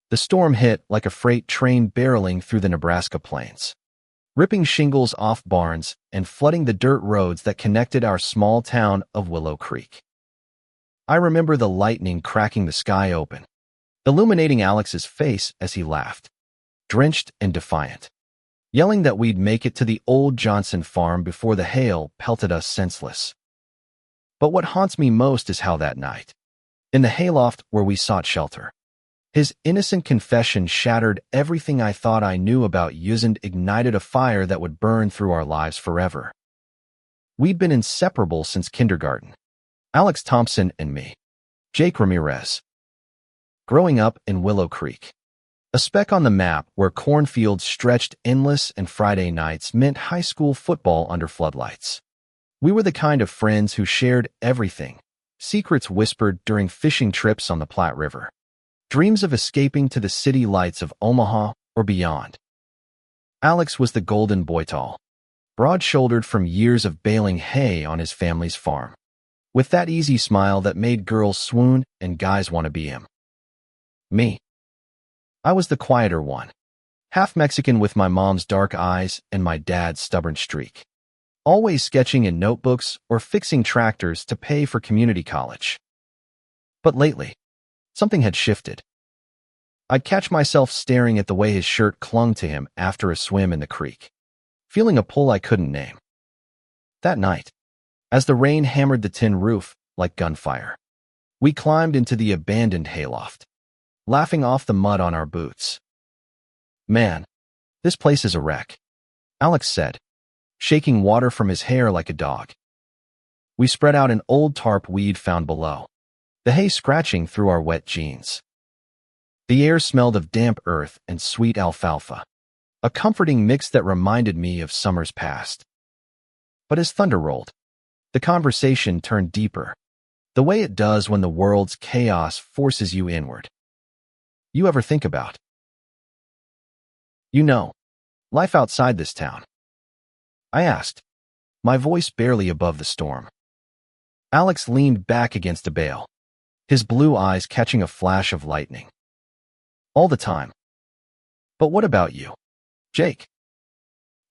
The storm hit like a freight train barreling through the Nebraska plains, ripping shingles off barns and flooding the dirt roads that connected our small town of Willow Creek. I remember the lightning cracking the sky open, illuminating Alex's face as he laughed, drenched and defiant, yelling that we'd make it to the old Johnson farm before the hail pelted us senseless. But what haunts me most is how that night, in the hayloft where we sought shelter, his innocent confession shattered everything I thought I knew about Yuz and ignited a fire that would burn through our lives forever. We'd been inseparable since kindergarten, Alex Thompson and me, Jake Ramirez. Growing up in Willow Creek, a speck on the map where cornfields stretched endless and Friday nights meant high school football under floodlights. We were the kind of friends who shared everything, secrets whispered during fishing trips on the Platte River, dreams of escaping to the city lights of Omaha or beyond. Alex was the golden boy tall, broad-shouldered from years of baling hay on his family's farm, with that easy smile that made girls swoon and guys want to be him. Me. I was the quieter one, half Mexican with my mom's dark eyes and my dad's stubborn streak, always sketching in notebooks or fixing tractors to pay for community college. But lately, something had shifted. I'd catch myself staring at the way his shirt clung to him after a swim in the creek, feeling a pull I couldn't name. That night, as the rain hammered the tin roof like gunfire, we climbed into the abandoned hayloft, laughing off the mud on our boots. "Man, this place is a wreck," Alex said, shaking water from his hair like a dog. We spread out an old tarp we'd found below, the hay scratching through our wet jeans. The air smelled of damp earth and sweet alfalfa, a comforting mix that reminded me of summers past. But as thunder rolled, the conversation turned deeper, the way it does when the world's chaos forces you inward. "You ever think about, life outside this town?" I asked, my voice barely above the storm. Alex leaned back against a bale, his blue eyes catching a flash of lightning. "All the time. But what about you, Jake?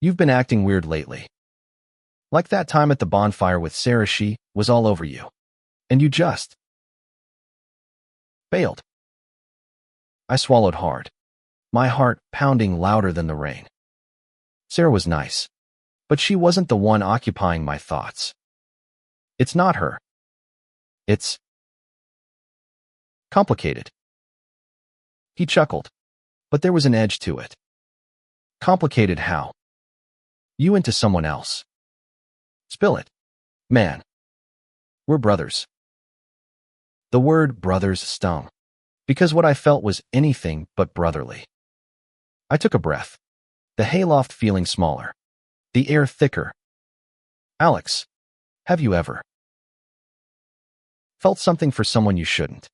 You've been acting weird lately. Like that time at the bonfire with Sarah, she was all over you, and you just bailed." I swallowed hard, my heart pounding louder than the rain. Sarah was nice, but she wasn't the one occupying my thoughts. It's not her. It's complicated. He chuckled, but there was an edge to it. "Complicated how? You into someone else. Spill it. Man. We're brothers." The word brothers stung, because what I felt was anything but brotherly. I took a breath, the hayloft feeling smaller, the air thicker. "Alex, have you ever felt something for someone you shouldn't?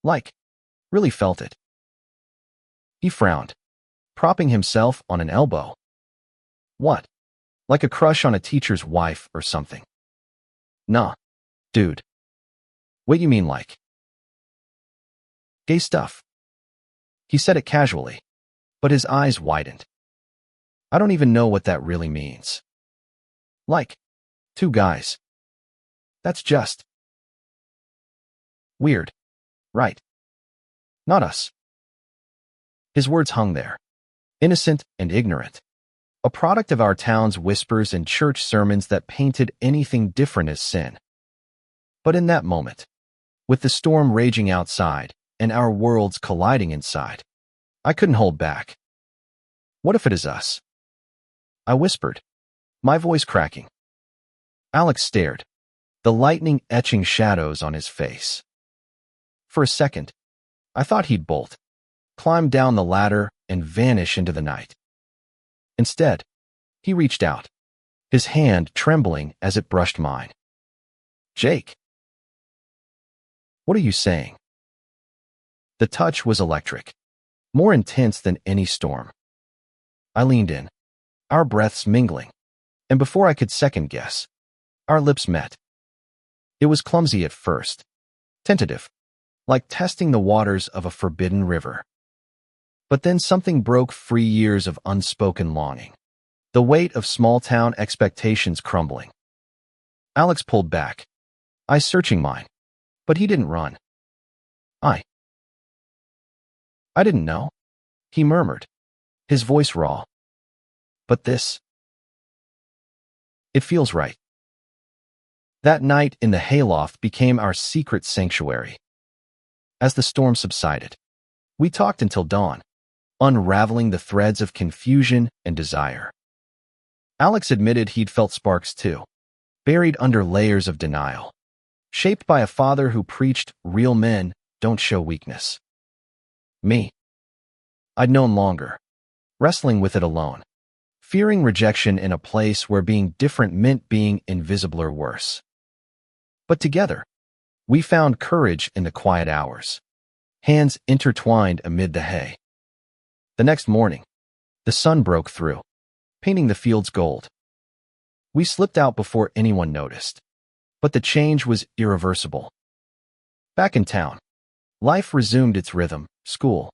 Like, really felt it?" He frowned, propping himself on an elbow. "What? Like a crush on a teacher's wife or something?" "Nah, dude." "What you mean like?" "Gay stuff." He said it casually, but his eyes widened. "I don't even know what that really means." "Like, two guys. That's just weird, right? Not us." His words hung there, innocent and ignorant, a product of our town's whispers and church sermons that painted anything different as sin. But in that moment, with the storm raging outside and our worlds colliding inside, I couldn't hold back. "What if it is us?" I whispered, my voice cracking. Alex stared, the lightning etching shadows on his face. For a second, I thought he'd bolt, climb down the ladder, and vanish into the night. Instead, he reached out, his hand trembling as it brushed mine. "Jake, what are you saying?" The touch was electric, more intense than any storm. I leaned in, our breaths mingling, and before I could second guess, our lips met. It was clumsy at first, tentative, like testing the waters of a forbidden river. But then something broke free, years of unspoken longing. The weight of small-town expectations crumbling. Alex pulled back, eyes searching mine. But he didn't run. I didn't know, he murmured, his voice raw. But this, it feels right. That night in the hayloft became our secret sanctuary. As the storm subsided, we talked until dawn, unraveling the threads of confusion and desire. Alex admitted he'd felt sparks too, buried under layers of denial, shaped by a father who preached real men don't show weakness. Me, I'd known longer, wrestling with it alone, fearing rejection in a place where being different meant being invisible or worse. But together, we found courage in the quiet hours, hands intertwined amid the hay. The next morning, the sun broke through, painting the fields gold. We slipped out before anyone noticed, but the change was irreversible. Back in town, life resumed its rhythm: school,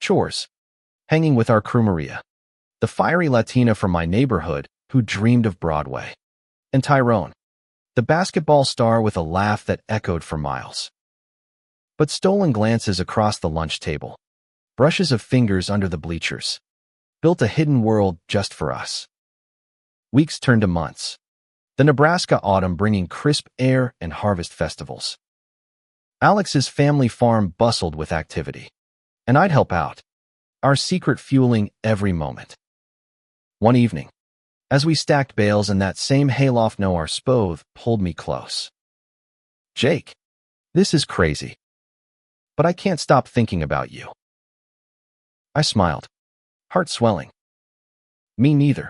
chores, hanging with our crew Maria, the fiery Latina from my neighborhood who dreamed of Broadway, and Tyrone, the basketball star with a laugh that echoed for miles. But stolen glances across the lunch table, brushes of fingers under the bleachers, built a hidden world just for us. Weeks turned to months, the Nebraska autumn bringing crisp air and harvest festivals. Alex's family farm bustled with activity, and I'd help out, our secret fueling every moment. One evening, as we stacked bales in that same hayloft, our spove pulled me close. "Jake, this is crazy, but I can't stop thinking about you." I smiled, heart swelling. "Me neither.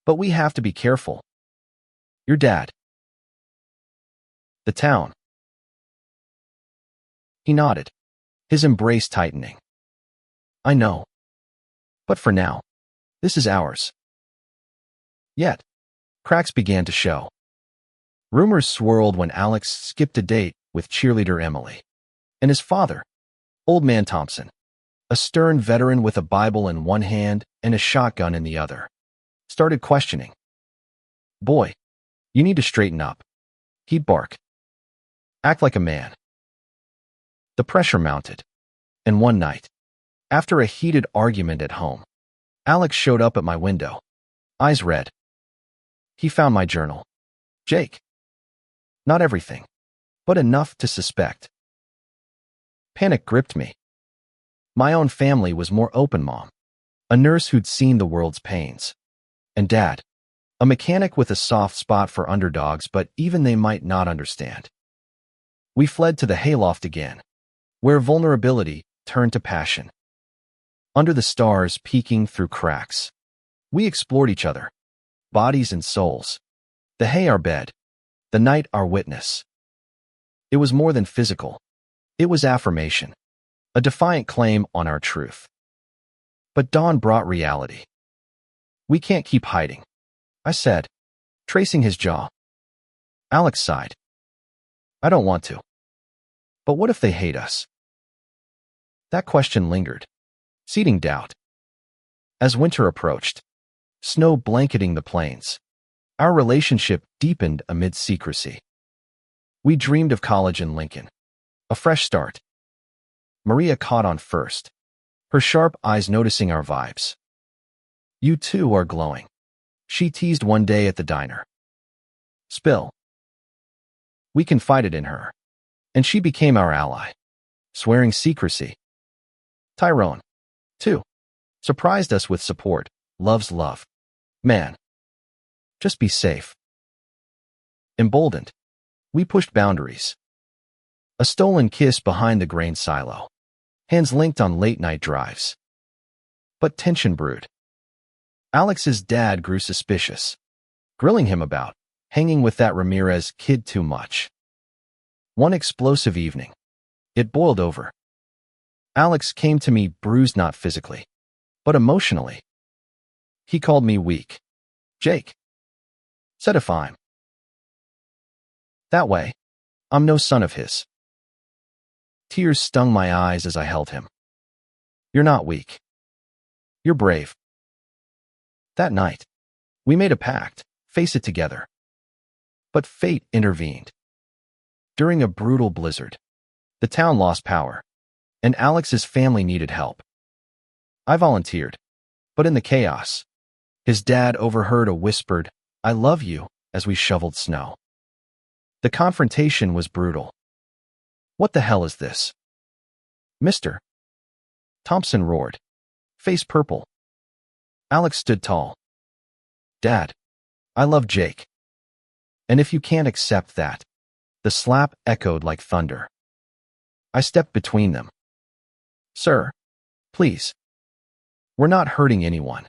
But we have to be careful. Your dad. The town." He nodded, his embrace tightening. "I know. But for now, this is ours." Yet, cracks began to show. Rumors swirled when Alex skipped a date with cheerleader Emily, and his father, Old Man Thompson, a stern veteran with a Bible in one hand and a shotgun in the other, started questioning. "Boy, you need to straighten up," he'd bark. "Act like a man." The pressure mounted, and one night, after a heated argument at home, Alex showed up at my window, eyes red. He found my journal. "Jake." Not everything, but enough to suspect. Panic gripped me. My own family was more open: Mom, a nurse who'd seen the world's pains, and Dad, a mechanic with a soft spot for underdogs, but even they might not understand. We fled to the hayloft again, where vulnerability turned to passion. Under the stars peeking through cracks, we explored each other, bodies and souls. The hay our bed, the night our witness. It was more than physical. It was affirmation, a defiant claim on our truth. But dawn brought reality. "We can't keep hiding," I said, tracing his jaw. Alex sighed. "I don't want to. But what if they hate us?" That question lingered, seeding doubt. As winter approached, snow blanketing the plains, our relationship deepened amid secrecy. We dreamed of college in Lincoln, a fresh start. Maria caught on first, her sharp eyes noticing our vibes. "You too are glowing," she teased one day at the diner. Spill. We confided in her, and she became our ally, swearing secrecy. Tyrone, too, surprised us with support. Love's love. "Man, just be safe." Emboldened, we pushed boundaries. A stolen kiss behind the grain silo, hands linked on late-night drives. But tension brewed. Alex's dad grew suspicious, grilling him about hanging with that Ramirez kid too much. One explosive evening, it boiled over. Alex came to me bruised, not physically, but emotionally. He called me weak. "Jake," said, "if I'm that way, I'm no son of his." Tears stung my eyes as I held him. You're not weak. You're brave. That night, we made a pact, face it together. But fate intervened. During a brutal blizzard, the town lost power, and Alex's family needed help. I volunteered, but in the chaos, his dad overheard a whispered, "I love you," as we shoveled snow. The confrontation was brutal. "What the hell is this?" "Mister," Thompson roared, face purple. Alex stood tall. "Dad, I love Jake. And if you can't accept that," the slap echoed like thunder. I stepped between them. "Sir, please. We're not hurting anyone."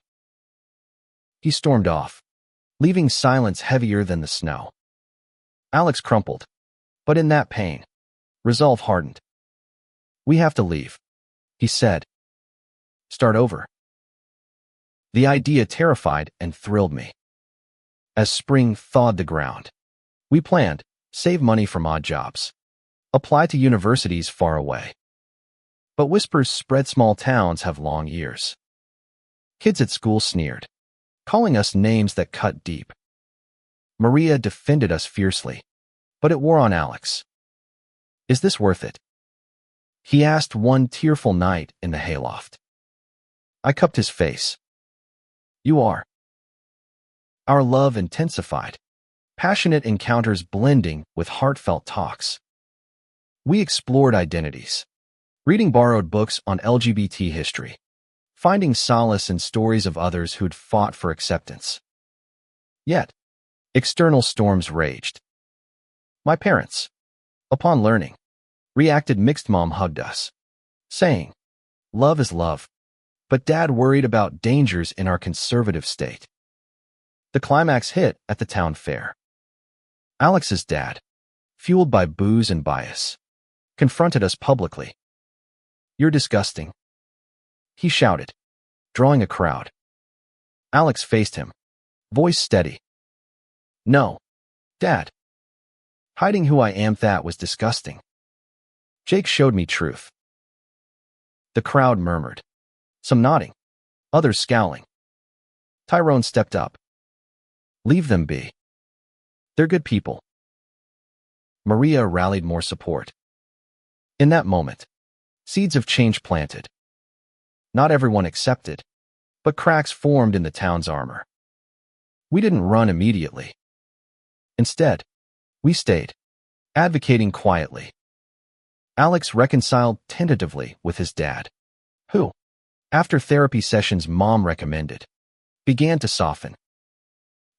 He stormed off, leaving silence heavier than the snow. Alex crumpled, but in that pain, resolve hardened. "We have to leave," he said. "Start over." The idea terrified and thrilled me. As spring thawed the ground, we planned, save money from odd jobs, apply to universities far away. But whispers spread. Small towns have long ears. Kids at school sneered, calling us names that cut deep. Maria defended us fiercely, but it wore on Alex. "Is this worth it?" he asked one tearful night in the hayloft. I cupped his face. "You are." Our love intensified, passionate encounters blending with heartfelt talks. We explored identities, reading borrowed books on LGBT history, finding solace in stories of others who'd fought for acceptance. Yet, external storms raged. My parents, upon learning, reacted mixed. Mom hugged us, saying, "Love is love," but Dad worried about dangers in our conservative state. The climax hit at the town fair. Alex's dad, fueled by booze and bias, confronted us publicly. "You're disgusting," he shouted, drawing a crowd. Alex faced him, voice steady. "No, Dad. Hiding who I am, that was disgusting." Jake showed me truth. The crowd murmured, some nodding, others scowling. Tyrone stepped up. "Leave them be. They're good people." Maria rallied more support. In that moment, seeds of change planted. Not everyone accepted, but cracks formed in the town's armor. We didn't run immediately. Instead, we stayed, advocating quietly. Alex reconciled tentatively with his dad, who, after therapy sessions Mom recommended, began to soften.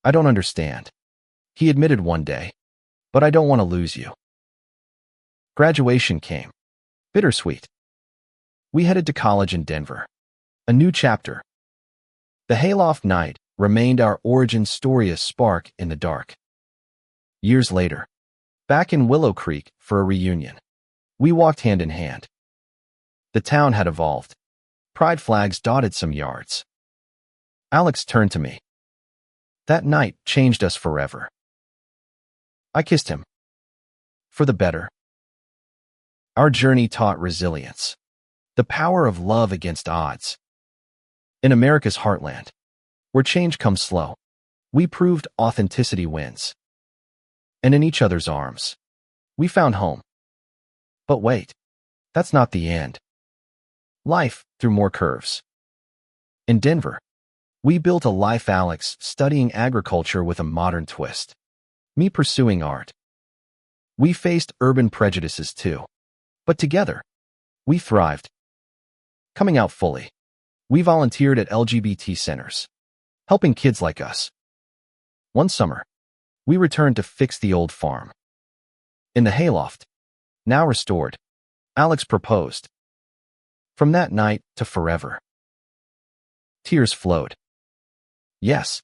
"I don't understand," he admitted one day, "but I don't want to lose you." Graduation came. Bittersweet. We headed to college in Denver. A new chapter. The Hayloft night remained our origin story, a spark in the dark. Years later, back in Willow Creek for a reunion, we walked hand in hand. The town had evolved. Pride flags dotted some yards. Alex turned to me. That night changed us forever. I kissed him. For the better. Our journey taught resilience, the power of love against odds. In America's heartland, where change comes slow, we proved authenticity wins. And in each other's arms, we found home. But wait, that's not the end. Life threw more curves. In Denver, we built a life. Alex studying agriculture with a modern twist. Me pursuing art. We faced urban prejudices too. But together, we thrived. Coming out fully, we volunteered at LGBT centers, helping kids like us. One summer, we returned to fix the old farm. In the hayloft, now restored, Alex proposed. From that night to forever. Tears flowed. Yes.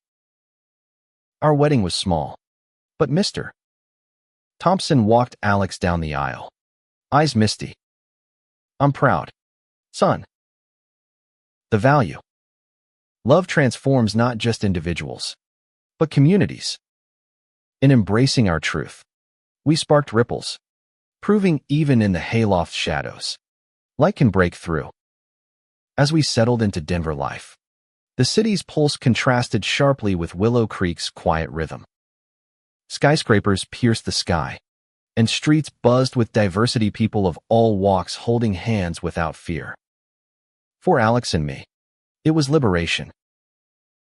Our wedding was small, but Mr. Thompson walked Alex down the aisle, eyes misty. I'm proud, son. The value. Love transforms not just individuals, but communities. In embracing our truth, we sparked ripples, proving even in the hayloft shadows, light can break through. As we settled into Denver life, the city's pulse contrasted sharply with Willow Creek's quiet rhythm. Skyscrapers pierced the sky, and streets buzzed with diversity, people of all walks holding hands without fear. For Alex and me, it was liberation.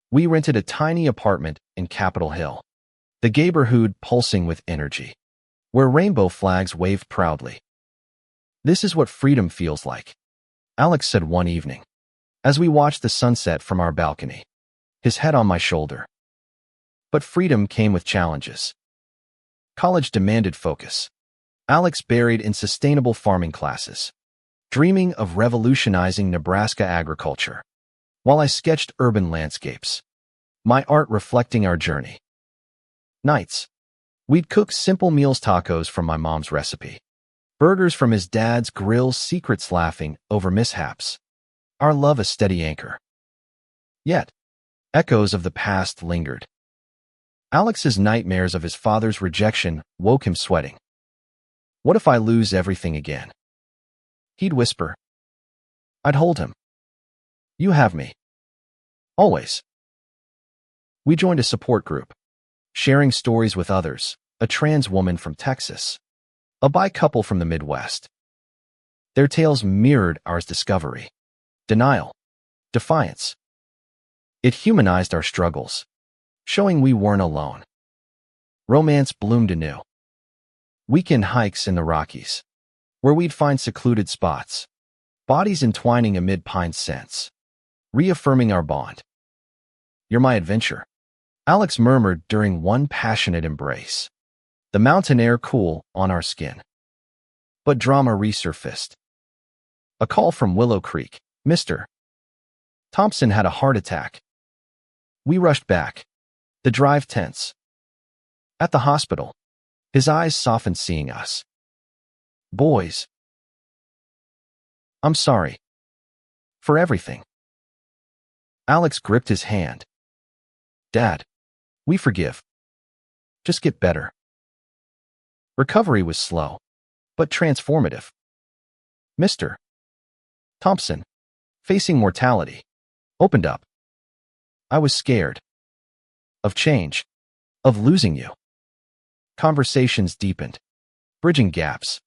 We rented a tiny apartment in Capitol Hill, the neighborhood pulsing with energy, where rainbow flags waved proudly. "This is what freedom feels like," Alex said one evening, as we watched the sunset from our balcony, his head on my shoulder. But freedom came with challenges. College demanded focus. Alex buried in sustainable farming classes, dreaming of revolutionizing Nebraska agriculture, while I sketched urban landscapes, my art reflecting our journey. Nights, we'd cook simple meals, tacos from my mom's recipe, burgers from his dad's grill, secrets laughing over mishaps, our love a steady anchor. Yet, echoes of the past lingered. Alex's nightmares of his father's rejection woke him sweating. "What if I lose everything again?" He'd whisper. I'd hold him. "You have me. Always." We joined a support group, sharing stories with others, a trans woman from Texas, a bi couple from the Midwest. Their tales mirrored ours: discovery, denial, defiance. It humanized our struggles, showing we weren't alone. Romance bloomed anew. Weekend hikes in the Rockies, where we'd find secluded spots, bodies entwining amid pine scents, reaffirming our bond. "You're my adventure," Alex murmured during one passionate embrace, the mountain air cool on our skin. But drama resurfaced. A call from Willow Creek. "Mr. Thompson had a heart attack." We rushed back, the drive tense. At the hospital, his eyes softened seeing us. "Boys, I'm sorry. For everything." Alex gripped his hand. "Dad, we forgive. Just get better." Recovery was slow, but transformative. Mr. Thompson, facing mortality, opened up. "I was scared. Of change. Of losing you." Conversations deepened, bridging gaps.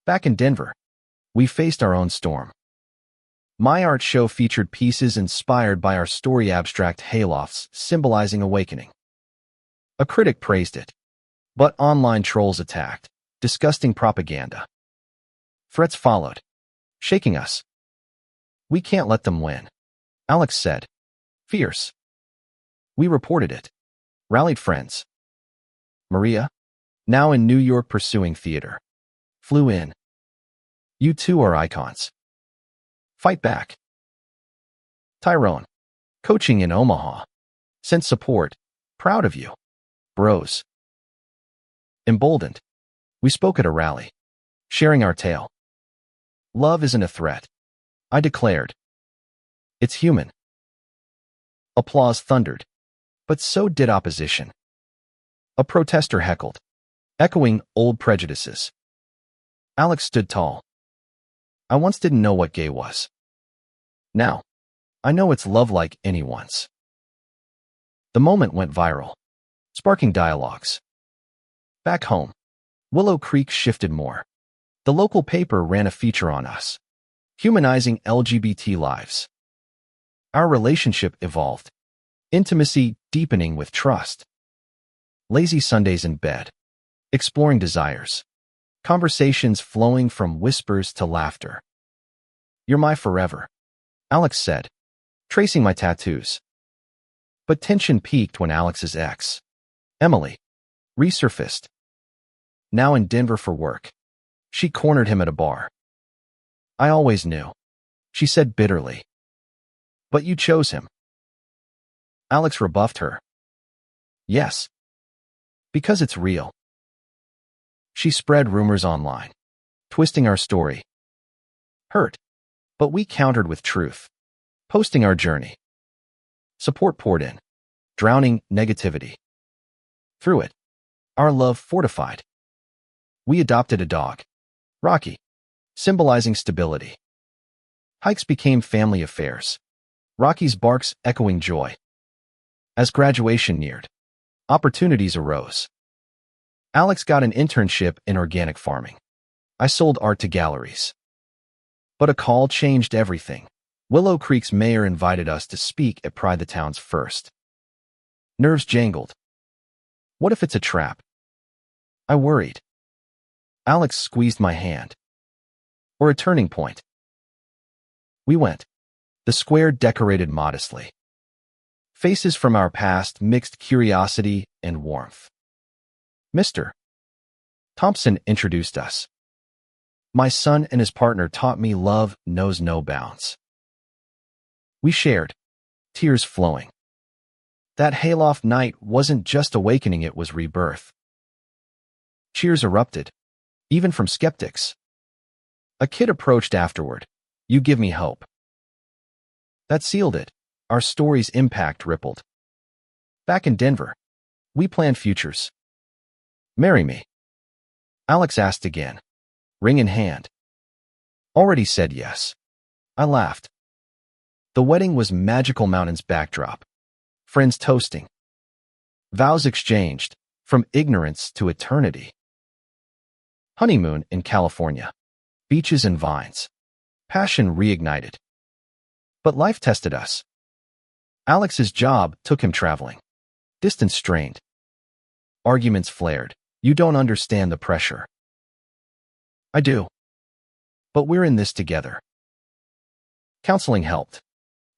Back in Denver, we faced our own storm. My art show featured pieces inspired by our story, abstract haylofts symbolizing awakening. A critic praised it, but online trolls attacked, disgusting propaganda. Threats followed, shaking us. "We can't let them win," Alex said, fierce. We reported it, rallied friends. Maria, now in New York pursuing theater, flew in. "You two are icons. Fight back." Tyrone, coaching in Omaha, sent support. "Proud of you, bros." Emboldened, we spoke at a rally, sharing our tale. "Love isn't a threat," I declared. "It's human." Applause thundered, but so did opposition. A protester heckled, echoing old prejudices. Alex stood tall. "I once didn't know what gay was. Now, I know it's love like anyone's." The moment went viral, sparking dialogues. Back home, Willow Creek shifted more. The local paper ran a feature on us, humanizing LGBT lives. Our relationship evolved, intimacy deepening with trust. Lazy Sundays in bed, exploring desires, conversations flowing from whispers to laughter. "You're my forever," Alex said, tracing my tattoos. But tension peaked when Alex's ex, Emily, resurfaced. Now in Denver for work, she cornered him at a bar. "I always knew," she said bitterly. "But you chose him." Alex rebuffed her. "Yes. Because it's real." She spread rumors online, twisting our story. Hurt, but we countered with truth, posting our journey. Support poured in, drowning negativity. Through it, our love fortified. We adopted a dog, Rocky, symbolizing stability. Hikes became family affairs, Rocky's barks echoing joy. As graduation neared, opportunities arose. Alex got an internship in organic farming. I sold art to galleries. But a call changed everything. Willow Creek's mayor invited us to speak at Pride the Town's first. Nerves jangled. What if it's a trap? I worried. Alex squeezed my hand. Or a turning point. We went. The square decorated modestly. Faces from our past mixed curiosity and warmth. Mr. Thompson introduced us. My son and his partner taught me love knows no bounds. We shared, tears flowing. That Hayloft night wasn't just awakening, it was rebirth. Cheers erupted, even from skeptics. A kid approached afterward. You give me hope. That sealed it. Our story's impact rippled. Back in Denver, we planned futures. Marry me? Alex asked again, ring in hand. Already said yes. I laughed. The wedding was magical mountains backdrop. Friends toasting. Vows exchanged, from ignorance to eternity. Honeymoon in California. Beaches and vines. Passion reignited. But life tested us. Alex's job took him traveling. Distance strained. Arguments flared. You don't understand the pressure. I do. But we're in this together. Counseling helped,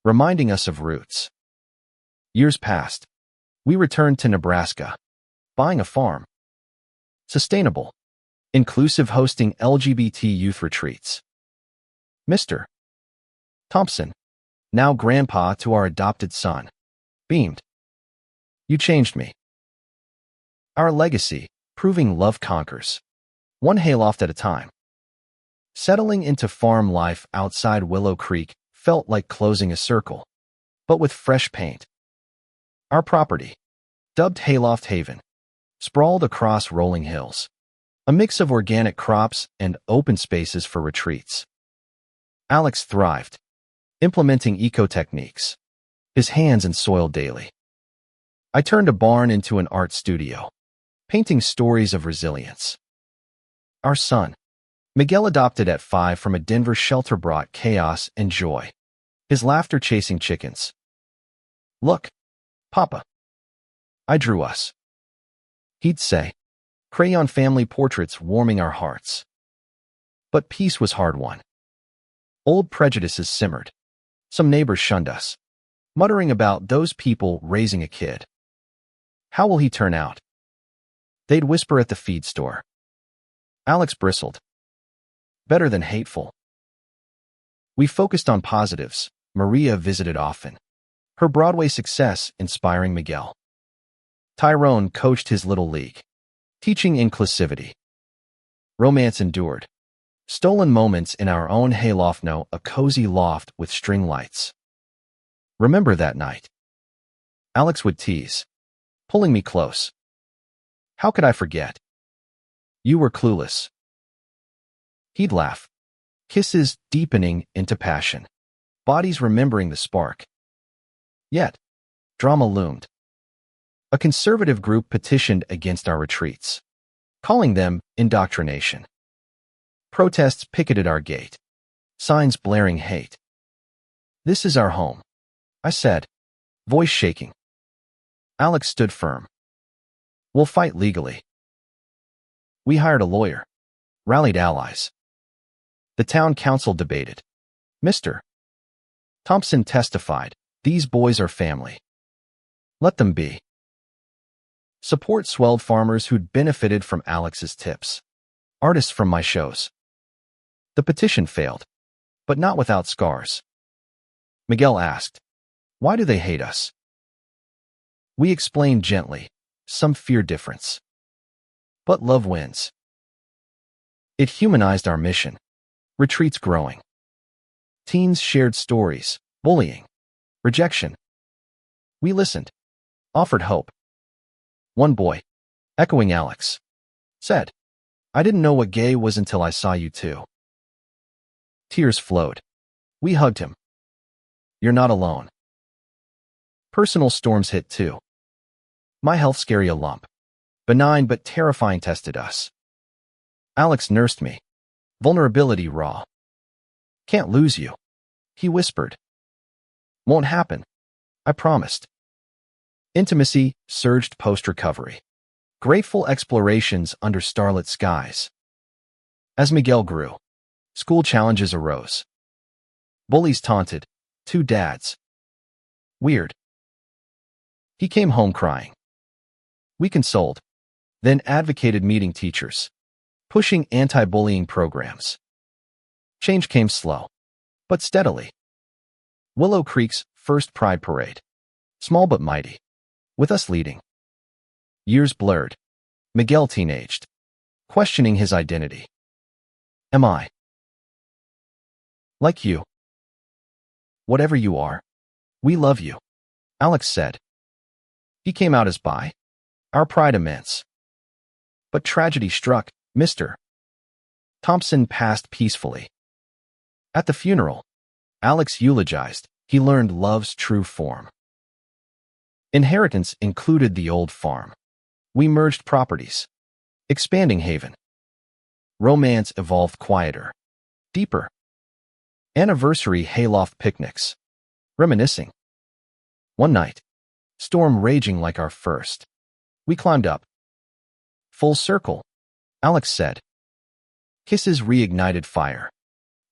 reminding us of roots. Years passed. We returned to Nebraska, buying a farm. Sustainable. Inclusive, hosting LGBT youth retreats. Mr. Thompson, now grandpa to our adopted son, beamed. You changed me. Our legacy, proving love conquers. One hayloft at a time. Settling into farm life outside Willow Creek felt like closing a circle, but with fresh paint. Our property, dubbed Hayloft Haven, sprawled across rolling hills. A mix of organic crops and open spaces for retreats. Alex thrived, implementing eco-techniques, his hands in soil daily. I turned a barn into an art studio, painting stories of resilience. Our son, Miguel, adopted at 5 from a Denver shelter, brought chaos and joy, his laughter chasing chickens. Look, Papa. I drew us. He'd say, crayon family portraits warming our hearts. But peace was hard won. Old prejudices simmered. Some neighbors shunned us, muttering about those people raising a kid. How will he turn out? They'd whisper at the feed store. Alex bristled. Better than hateful. We focused on positives. Maria visited often, her Broadway success inspiring Miguel. Tyrone coached his little league, teaching inclusivity. Romance endured. Stolen moments in our own hayloft, no, a cozy loft with string lights. Remember that night? Alex would tease, pulling me close. How could I forget? You were clueless. He'd laugh, kisses deepening into passion, bodies remembering the spark. Yet, drama loomed. A conservative group petitioned against our retreats, calling them indoctrination. Protests picketed our gate, signs blaring hate. This is our home, I said, voice shaking. Alex stood firm. We'll fight legally. We hired a lawyer, rallied allies. The town council debated. Mr. Thompson testified, these boys are family. Let them be. Support swelled, farmers who'd benefited from Alex's tips, artists from my shows. The petition failed, but not without scars. Miguel asked, why do they hate us? We explained gently, some fear difference. But love wins. It humanized our mission. Retreats growing. Teens shared stories, bullying, rejection. We listened, offered hope. One boy, echoing Alex, said, I didn't know what gay was until I saw you too. Tears flowed. We hugged him. You're not alone. Personal storms hit too. My health scary a lump. Benign but terrifying tested us. Alex nursed me. Vulnerability raw. Can't lose you, he whispered. Won't happen, I promised. Intimacy surged post-recovery. Grateful explorations under starlit skies. As Miguel grew, school challenges arose. Bullies taunted, 2 dads. Weird. He came home crying. We consoled, then advocated meeting teachers, pushing anti-bullying programs. Change came slow, but steadily. Willow Creek's first Pride Parade. Small but mighty, with us leading. Years blurred. Miguel teenaged, questioning his identity. Am I like you? Whatever you are, we love you, Alex said. He came out as bi. Our pride immense. But tragedy struck. Mr. Thompson passed peacefully. At the funeral, Alex eulogized. He learned love's true form. Inheritance included the old farm. We merged properties, expanding haven. Romance evolved quieter, deeper. Anniversary Hayloft picnics, reminiscing. One night, storm raging like our first. We climbed up. Full circle, Alex said. Kisses reignited fire.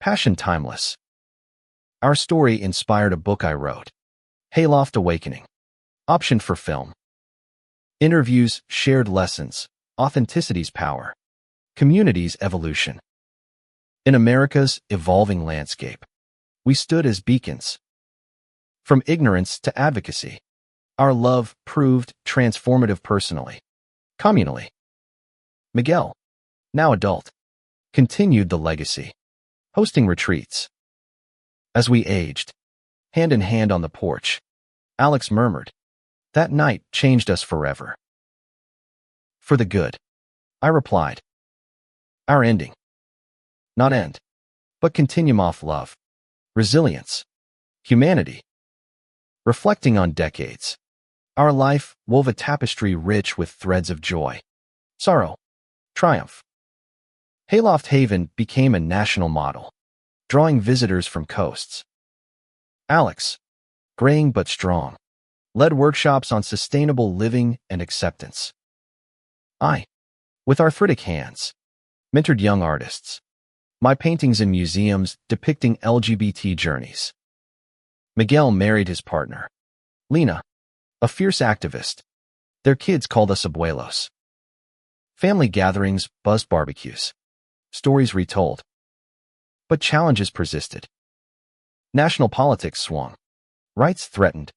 Passion timeless. Our story inspired a book I wrote. Hayloft Awakening. Optioned for film. Interviews shared lessons. Authenticity's power. Community's evolution. In America's evolving landscape, we stood as beacons. From ignorance to advocacy, our love proved transformative personally, communally. Miguel, now adult, continued the legacy, hosting retreats. As we aged, hand in hand on the porch, Alex murmured, that night changed us forever. For the good, I replied. Our ending. Not end, but continuum of love, resilience, humanity. Reflecting on decades, our life wove a tapestry rich with threads of joy, sorrow, triumph. Hayloft Haven became a national model, drawing visitors from coasts. Alex, graying but strong, led workshops on sustainable living and acceptance. I, with arthritic hands, mentored young artists. My paintings in museums depicting LGBT journeys. Miguel married his partner, Lena, a fierce activist. Their kids called us abuelos. Family gatherings buzzed barbecues. Stories retold. But challenges persisted. National politics swung. Rights threatened.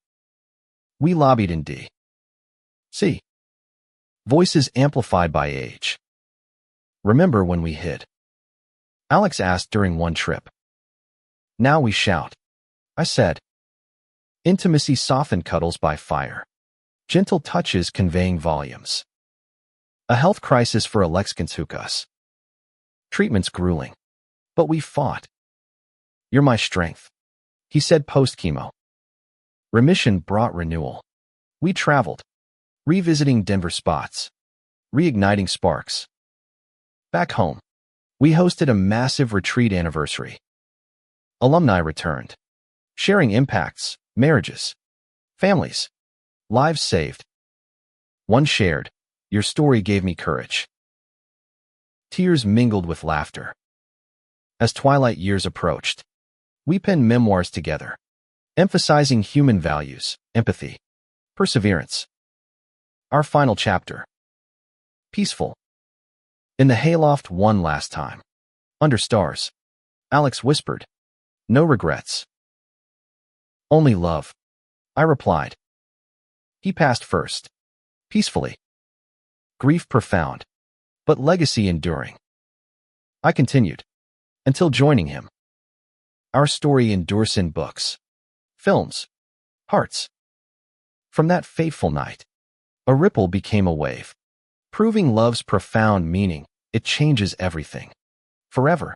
We lobbied in D.C. Voices amplified by age. Remember when we hid? Alex asked during one trip. Now we shout, I said. Intimacy softened cuddles by fire. Gentle touches conveying volumes. A health crisis for Alexkins Hukas. Treatments grueling. But we fought. You're my strength, he said post-chemo. Remission brought renewal. We traveled, revisiting Denver spots, reigniting sparks. Back home, we hosted a massive retreat anniversary. Alumni returned, sharing impacts, marriages, families, lives saved. One shared, your story gave me courage. Tears mingled with laughter. As twilight years approached, we penned memoirs together, emphasizing human values, empathy, perseverance. Our final chapter. Peaceful. In the Hayloft one last time. Under stars. Alex whispered. No regrets. Only love. I replied. He passed first. Peacefully. Grief profound. But legacy enduring. I continued. Until joining him. Our story endures in books. Films. Hearts. From that fateful night, a ripple became a wave. Proving love's profound meaning, it changes everything. Forever.